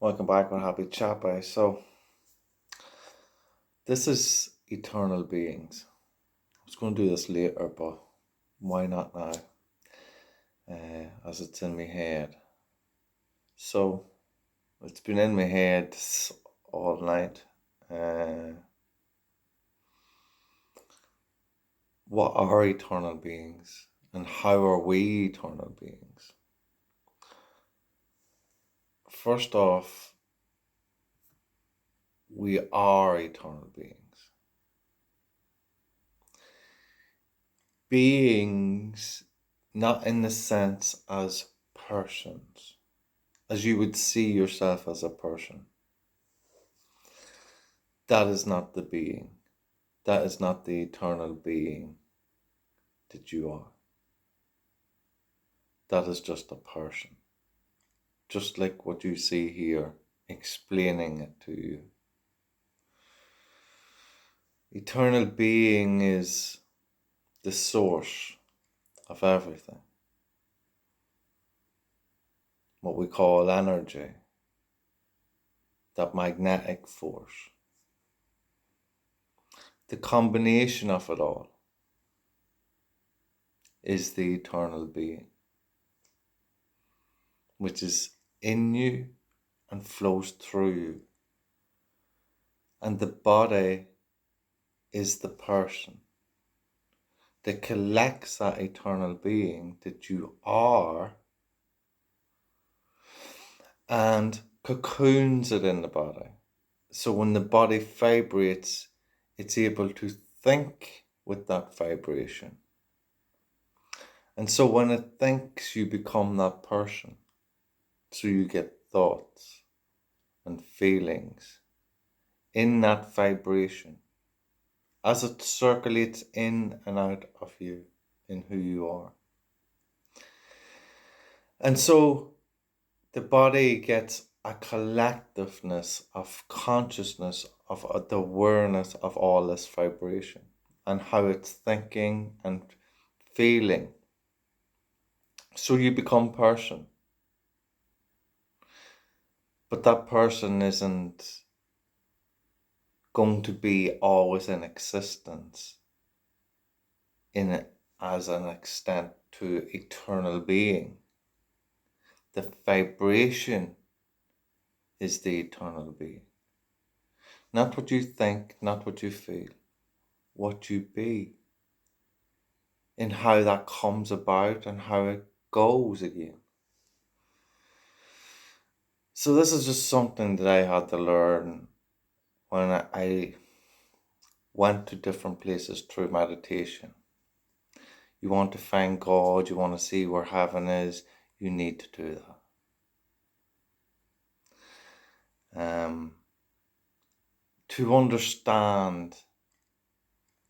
Welcome back with Happy Chappai. So, this is eternal beings. I was going to do this later, but why not now? As it's in my head. So, it's been in my head all night. What are eternal beings? And how are we eternal beings? First off, we are eternal beings. Beings, not in the sense as persons, as you would see yourself as a person. That is not the being. That is not the eternal being that you are. That is just a person. Just like what you see here, explaining it to you. Eternal being is the source of everything. What we call energy. That magnetic force. The combination of it all is the eternal being, which is in you and flows through you. And the body is the person that collects that eternal being that you are and cocoons it in the body. So when the body vibrates, it's able to think with that vibration. And so when it thinks, you become that person. So you get thoughts and feelings in that vibration as it circulates in and out of you, in who you are. And so the body gets a collectiveness of consciousness, of the awareness of all this vibration and how it's thinking and feeling. So you become person. But that person isn't going to be always in existence as an extent to eternal being. The vibration is the eternal being. Not what you think, not what you feel, what you be. And how that comes about and how it goes again. So this is just something that I had to learn when I went to different places through meditation. You want to find God, you want to see where heaven is, you need to do that. To understand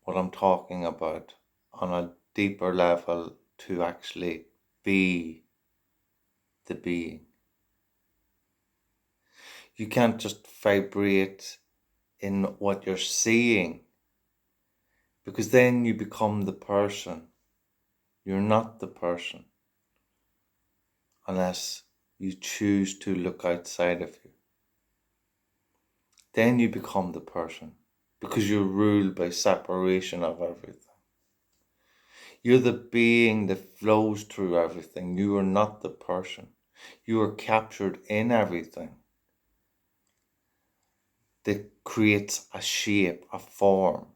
what I'm talking about on a deeper level, to actually be the being. You can't just vibrate in what you're seeing, because then you become the person. You're not the person unless you choose to look outside of you. Then you become the person because you're ruled by separation of everything. You're the being that flows through everything. You are not the person. You are captured in everything that creates a shape, a form.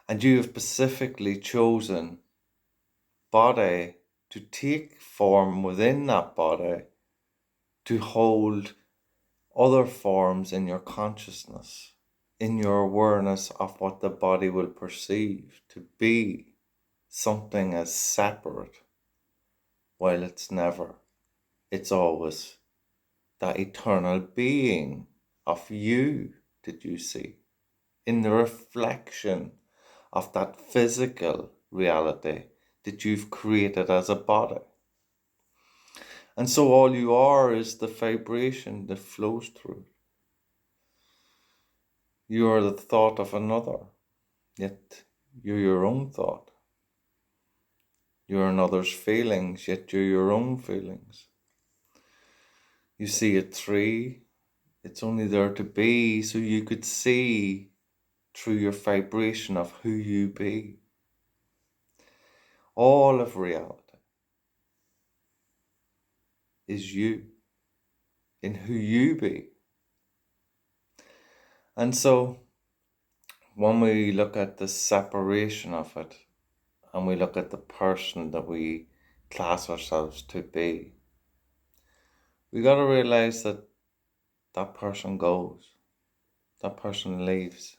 And you have specifically chosen body to take form within that body to hold other forms in your consciousness, in your awareness of what the body will perceive to be something as separate, while it's never. It's always that eternal being of you that you see in the reflection of that physical reality that you've created as a body. And so all you are is the vibration that flows through. You are the thought of another, yet you're your own thought. You're another's feelings, yet you're your own feelings. You see a tree, it's only there to be so you could see through your vibration of who you be. All of reality is you, in who you be. And so when we look at the separation of it, and we look at the person that we class ourselves to be, we got to realize that that person goes, that person leaves.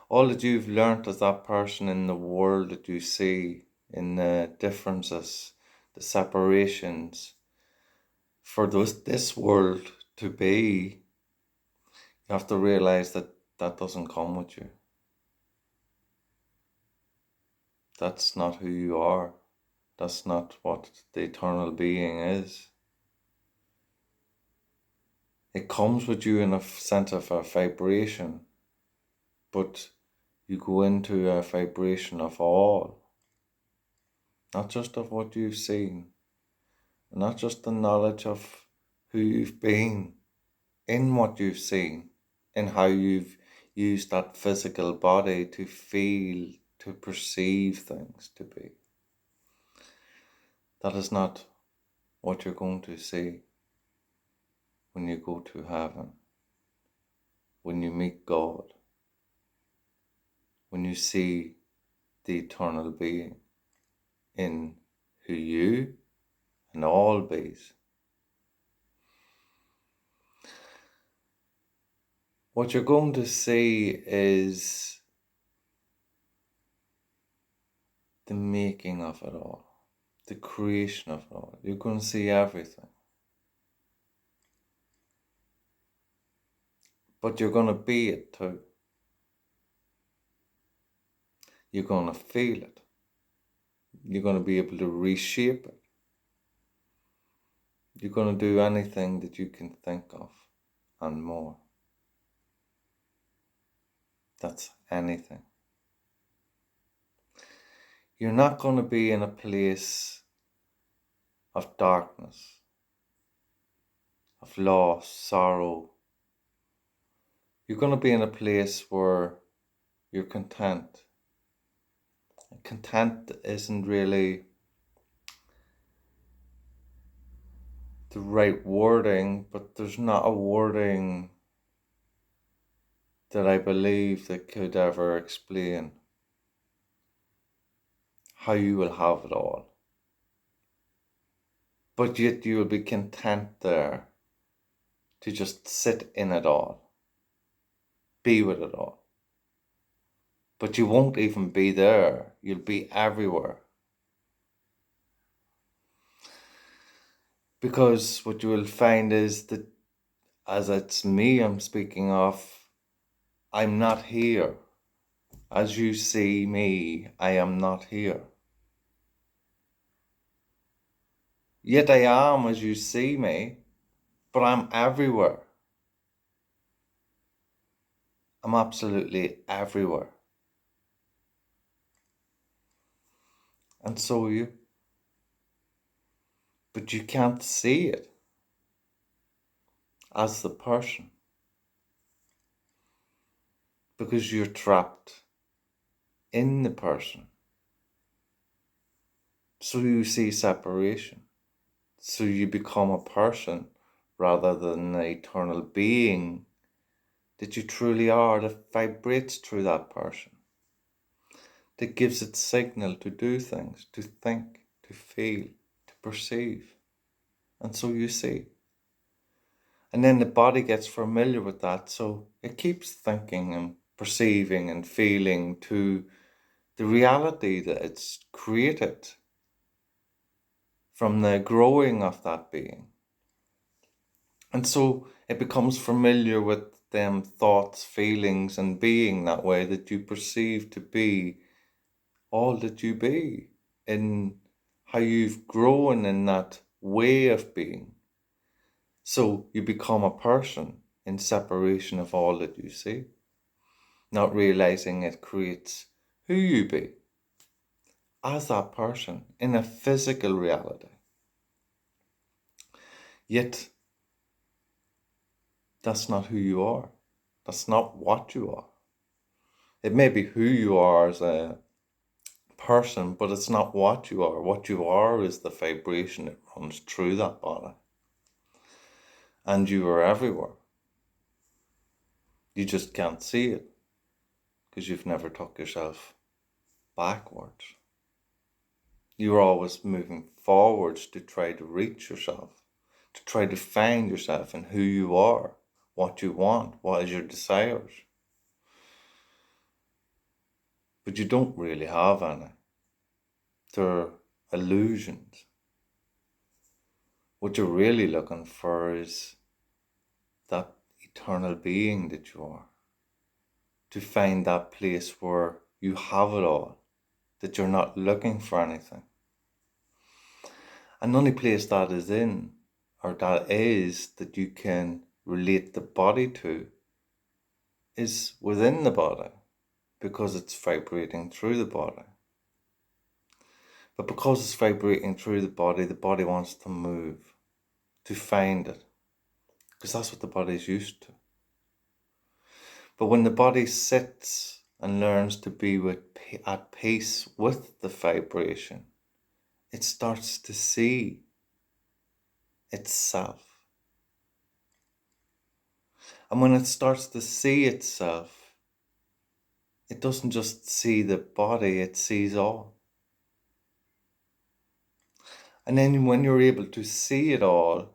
All that you've learnt as that person in the world that you see, in the differences, the separations, for this world to be, you have to realize that that doesn't come with you. That's not who you are. That's not what the eternal being is. It comes with you in a sense of a vibration, but you go into a vibration of all, not just of what you've seen, not just the knowledge of who you've been in what you've seen, and how you've used that physical body to feel, to perceive things to be. That is not what you're going to see when you go to heaven, when you meet God, when you see the eternal being in who you and all bees. What you're going to see is the making of it all, the creation of it all. You're going to see everything. But you're going to be it too. You're going to feel it. You're going to be able to reshape it. You're going to do anything that you can think of and more. That's anything. You're not going to be in a place of darkness, of loss, sorrow. You're going to be in a place where you're content. Content isn't really the right wording, but there's not a wording that I believe that could ever explain how you will have it all. But yet you will be content there to just sit in it all, be with it all. But you won't even be there, you'll be everywhere. Because what you will find is that, as it's me I'm speaking of, I'm not here. As you see me, I am not here. Yet I am as you see me, but I'm everywhere. I'm absolutely everywhere. And so are you. But you can't see it as the person, because you're trapped in the person. So you see separation. So you become a person rather than an eternal being that you truly are, that vibrates through that person, that gives it signal to do things, to think, to feel, to perceive. And so you see. And then the body gets familiar with that, so it keeps thinking and perceiving and feeling to the reality that it's created from the growing of that being. And so it becomes familiar with them thoughts, feelings, and being that way, that you perceive to be all that you be, in how you've grown in that way of being. So you become a person in separation of all that you see, not realizing it creates who you be as that person in a physical reality. Yet, that's not who you are. That's not what you are. It may be who you are as a person, but it's not what you are. What you are is the vibration that runs through that body. And you are everywhere. You just can't see it because you've never took yourself backwards. You're always moving forwards to try to reach yourself, to try to find yourself and who you are, what you want, what is your desires. But you don't really have any. They're illusions. What you're really looking for is that eternal being that you are. To find that place where you have it all, that you're not looking for anything. And the only place that is in, or that is, that you can relate the body to, is within the body, because it's vibrating through the body. But because it's vibrating through the body wants to move, to find it, because that's what the body's used to. But when the body sits and learns to be at peace with the vibration, it starts to see itself. And when it starts to see itself, it doesn't just see the body, it sees all. And then when you're able to see it all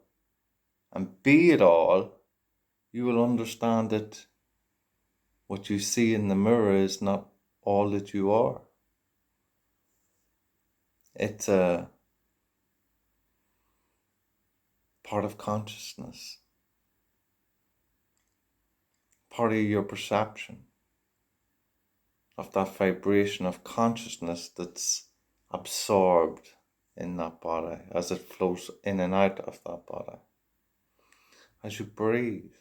and be it all, you will understand that what you see in the mirror is not all that you are. It's a part of consciousness, part of your perception of that vibration of consciousness that's absorbed in that body as it flows in and out of that body. As you breathe.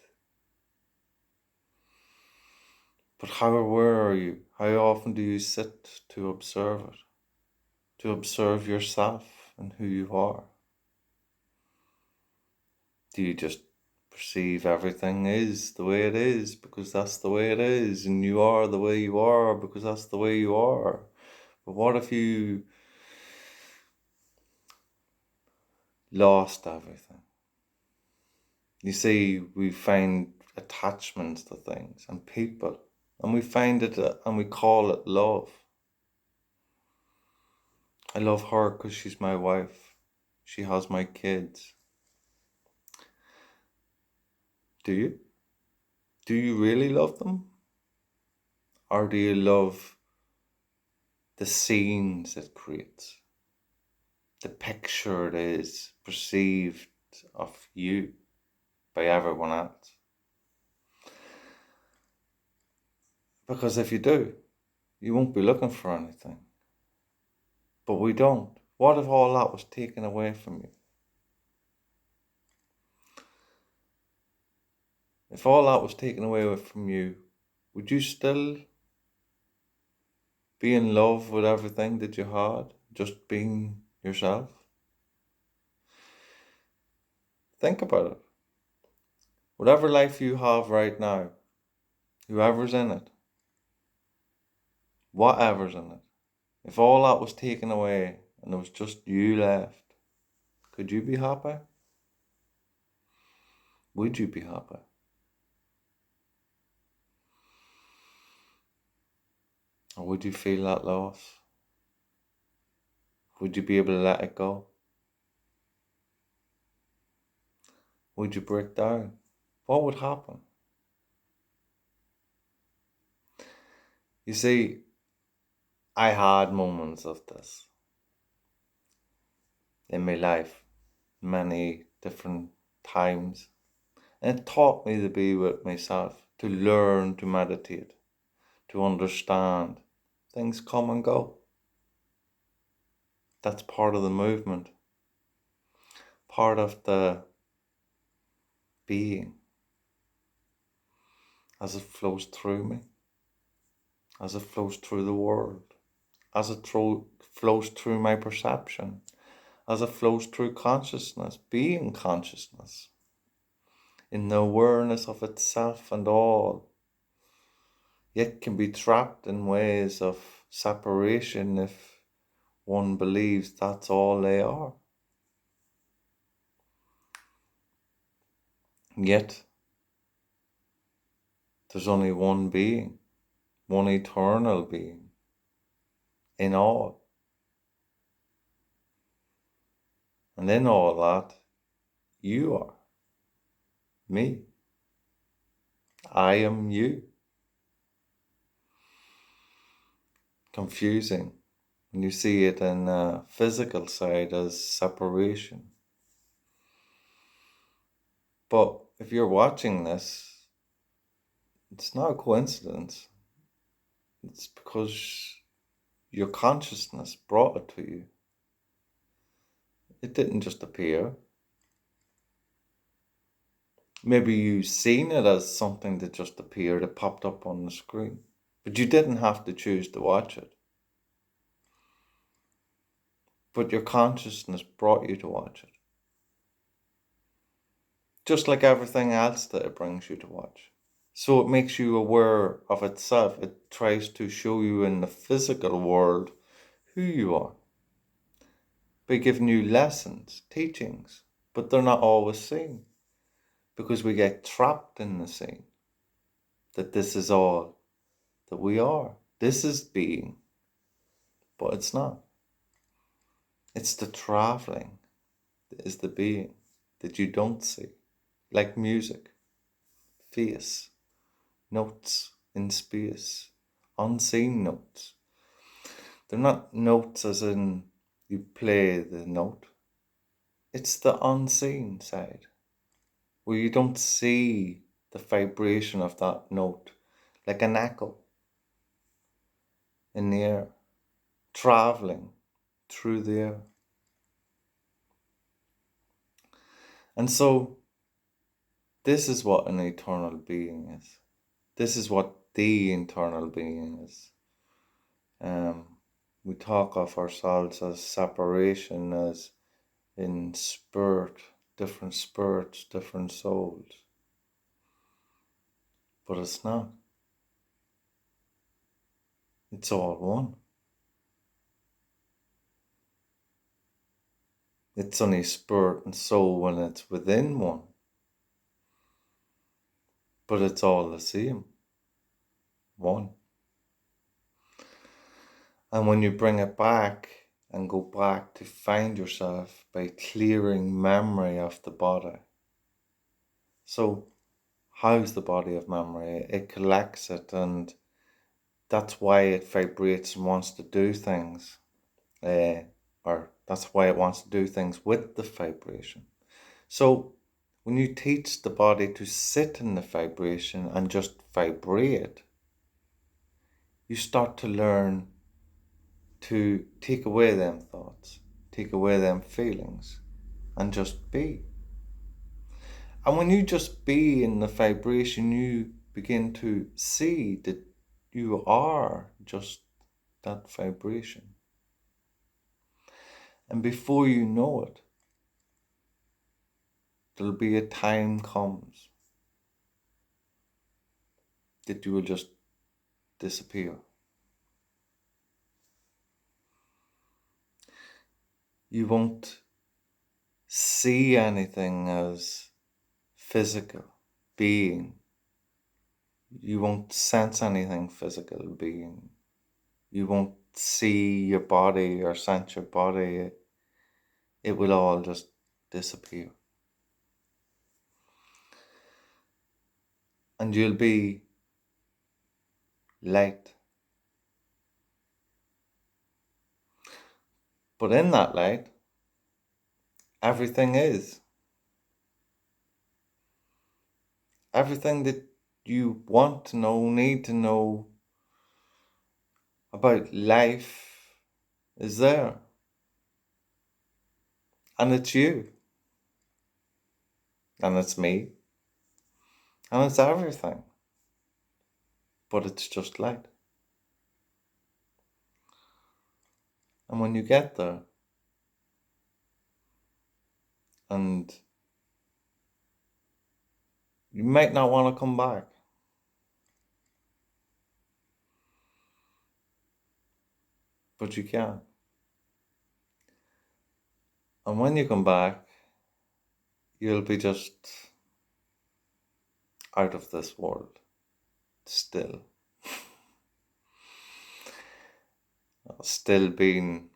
But how aware are you? How often do you sit to observe it? To observe yourself and who you are? Do you just perceive everything is the way it is because that's the way it is, and you are the way you are because that's the way you are? But what if you lost everything? You see, we find attachments to things and people, and we find it and we call it love. I love her because she's my wife. She has my kids. Do you? Do you really love them? Or do you love the scenes it creates? The picture it is perceived of you by everyone else? Because if you do, you won't be looking for anything. But we don't. What if all that was taken away from you? If all that was taken away from you, would you still be in love with everything that you had, just being yourself? Think about it. Whatever life you have right now, whoever's in it, whatever's in it, if all that was taken away and there was just you left, could you be happy? Would you be happy? Or would you feel that loss? Would you be able to let it go? Would you break down? What would happen? You see, I had moments of this in my life, many different times. And it taught me to be with myself, to learn to meditate, to understand things come and go. That's part of the movement, part of the being as it flows through me, as it flows through the world, as it flows through my perception, as it flows through consciousness, being consciousness, in the awareness of itself and all, yet can be trapped in ways of separation if one believes that's all they are. Yet, there's only one being, one eternal being, in all. And in all that, you are. Me. I am you. Confusing. And you see it in a physical side as separation. But if you're watching this, it's not a coincidence. It's because your consciousness brought it to you. It didn't just appear. Maybe you've seen it as something that just appeared, it popped up on the screen. But you didn't have to choose to watch it. But your consciousness brought you to watch it. Just like everything else that it brings you to watch. So it makes you aware of itself. It tries to show you in the physical world who you are by giving you lessons, teachings, but they're not always seen because we get trapped in the scene that this is all that we are. This is being, but it's not. It's the traveling that is the being that you don't see, like music, face, notes in space, unseen notes. They're not notes as in you play the note. It's the unseen side, where you don't see the vibration of that note, like an echo in the air, traveling through the air. And so, this is what an eternal being is. This is what the eternal being is. We talk of ourselves as separation, as in spirit, different spirits, different souls. But it's not. It's all one. It's only spirit and soul when it's within one. But it's all the same. One. And when you bring it back and go back to find yourself by clearing memory of the body. So, how's the body of memory? It collects it, and that's why it vibrates and wants to do things. Or that's why it wants to do things with the vibration. So, when you teach the body to sit in the vibration and just vibrate, you start to learn to take away them thoughts, take away them feelings, and just be. And when you just be in the vibration, you begin to see that you are just that vibration. And before you know it, there'll be a time comes that you will just disappear. You won't see anything as physical being. You won't sense anything physical being. You won't see your body or sense your body. It will all just disappear. And you'll be light. But in that light, everything is. Everything that you want to know, need to know about life is there. And it's you. And it's me. And it's everything. But it's just light. And when you get there, and you might not want to come back. But you can. And when you come back, you'll be just out of this world. Still. Still being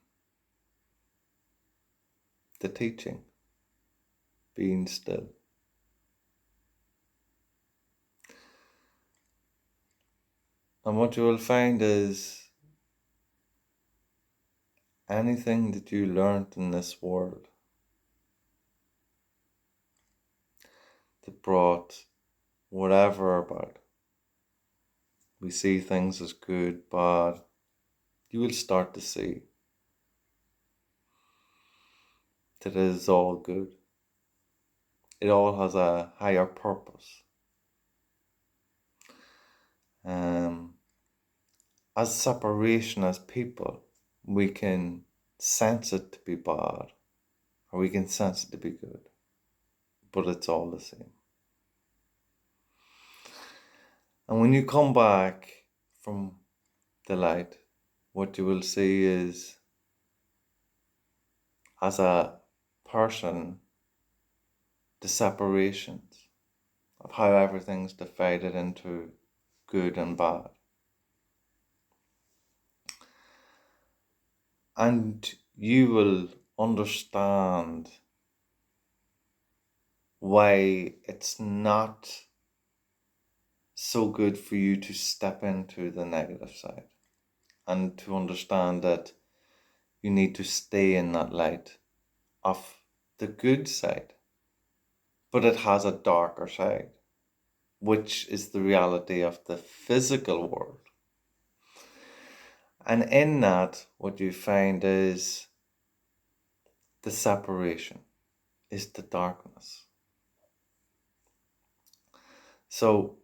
the teaching. Being still. And what you will find is anything that you learned in this world that brought whatever about. We see things as good, bad. You will start to see that it is all good. It all has a higher purpose. As separation as people, we can sense it to be bad, or we can sense it to be good, but it's all the same. And when you come back from the light, what you will see is, as a person, the separations of how everything's divided into good and bad. And you will understand why it's not so good for you to step into the negative side, and to understand that you need to stay in that light of the good side. But it has a darker side, which is the reality of the physical world. And in that, what you find is the separation, is the darkness. So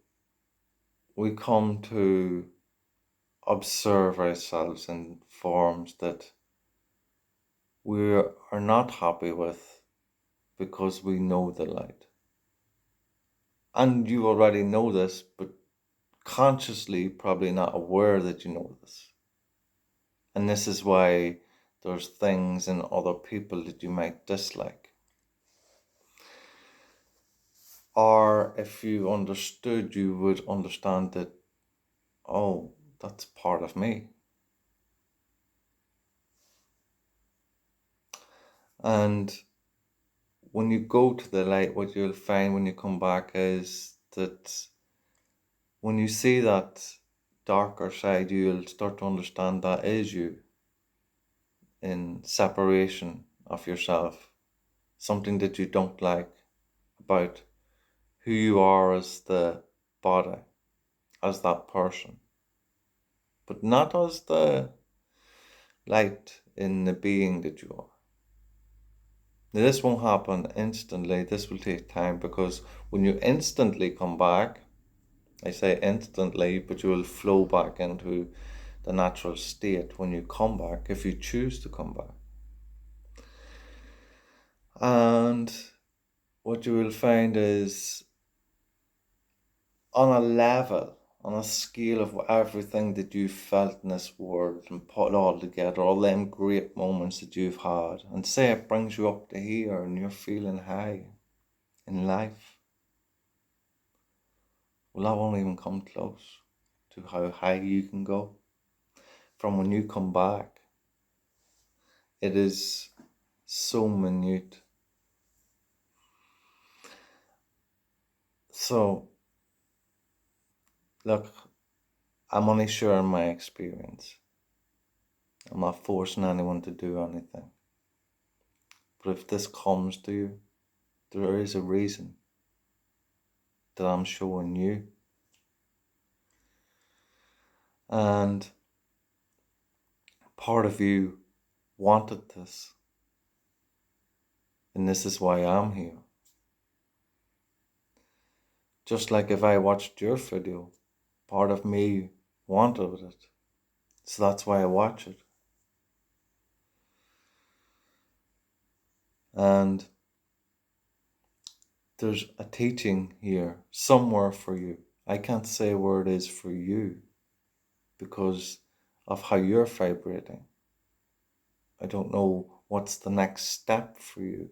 we come to observe ourselves in forms that we are not happy with, because we know the light. And you already know this, but consciously probably not aware that you know this. And this is why there's things in other people that you might dislike. Or if you understood, you would understand that, oh, that's part of me. And when you go to the light, what you'll find when you come back is that when you see that darker side, you'll start to understand that is you, in separation of yourself, something that you don't like about who you are as the body, as that person, but not as the light in the being that you are. Now, this won't happen instantly. This will take time, because when you instantly come back, I say instantly, but you will flow back into the natural state when you come back, if you choose to come back. And what you will find is, on a level, on a scale of everything that you've felt in this world and put all together, all them great moments that you've had, and say it brings you up to here and you're feeling high in life, well, that won't even come close to how high you can go from when you come back. It is so minute. So, look, I'm only sharing my experience. I'm not forcing anyone to do anything. But if this comes to you, there is a reason that I'm showing you. And part of you wanted this. And this is why I'm here. Just like if I watched your video, part of me wanted it. So that's why I watch it. And there's a teaching here somewhere for you. I can't say where it is for you because of how you're vibrating. I don't know what's the next step for you.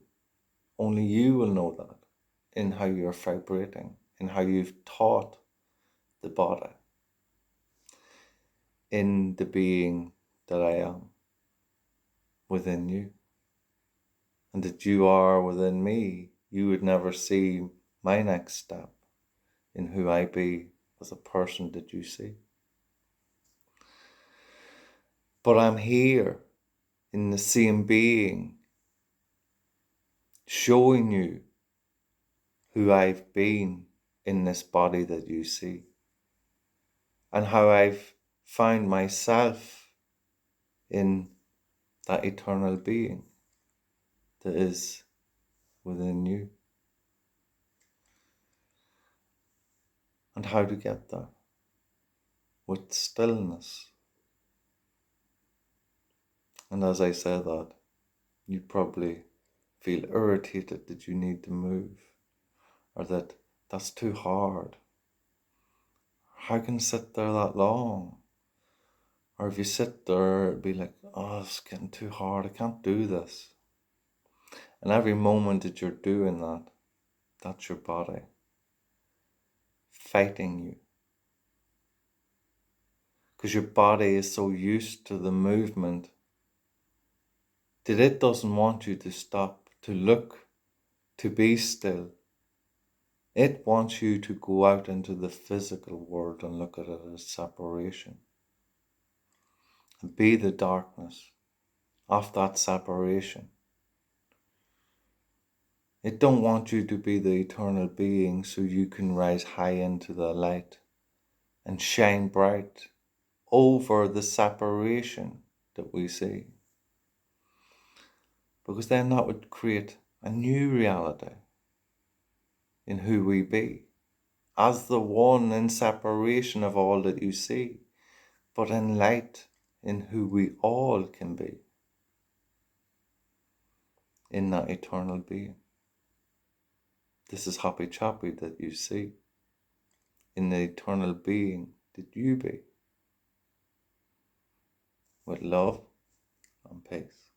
Only you will know that in how you're vibrating, in how you've taught the body, in the being that I am within you. And that you are within me, you would never see my next step in who I be as a person that you see. But I'm here in the same being, showing you who I've been in this body that you see, and how I've found myself in that eternal being that is within you, and how to get there with stillness. And as I say that, you probably feel irritated that you need to move, or that that's too hard. How can you sit there that long? Or if you sit there, it'd be like, oh, it's getting too hard, I can't do this. And every moment that you're doing that, that's your body fighting you. Because your body is so used to the movement that it doesn't want you to stop, to look, to be still. It wants you to go out into the physical world and look at it as separation. And be the darkness of that separation. It don't want you to be the eternal being so you can rise high into the light and shine bright over the separation that we see. Because then that would create a new reality in who we be, as the one in separation of all that you see, but in light in who we all can be, in that eternal being. This is Happy Chappy that you see, in the eternal being that you be, with love and peace.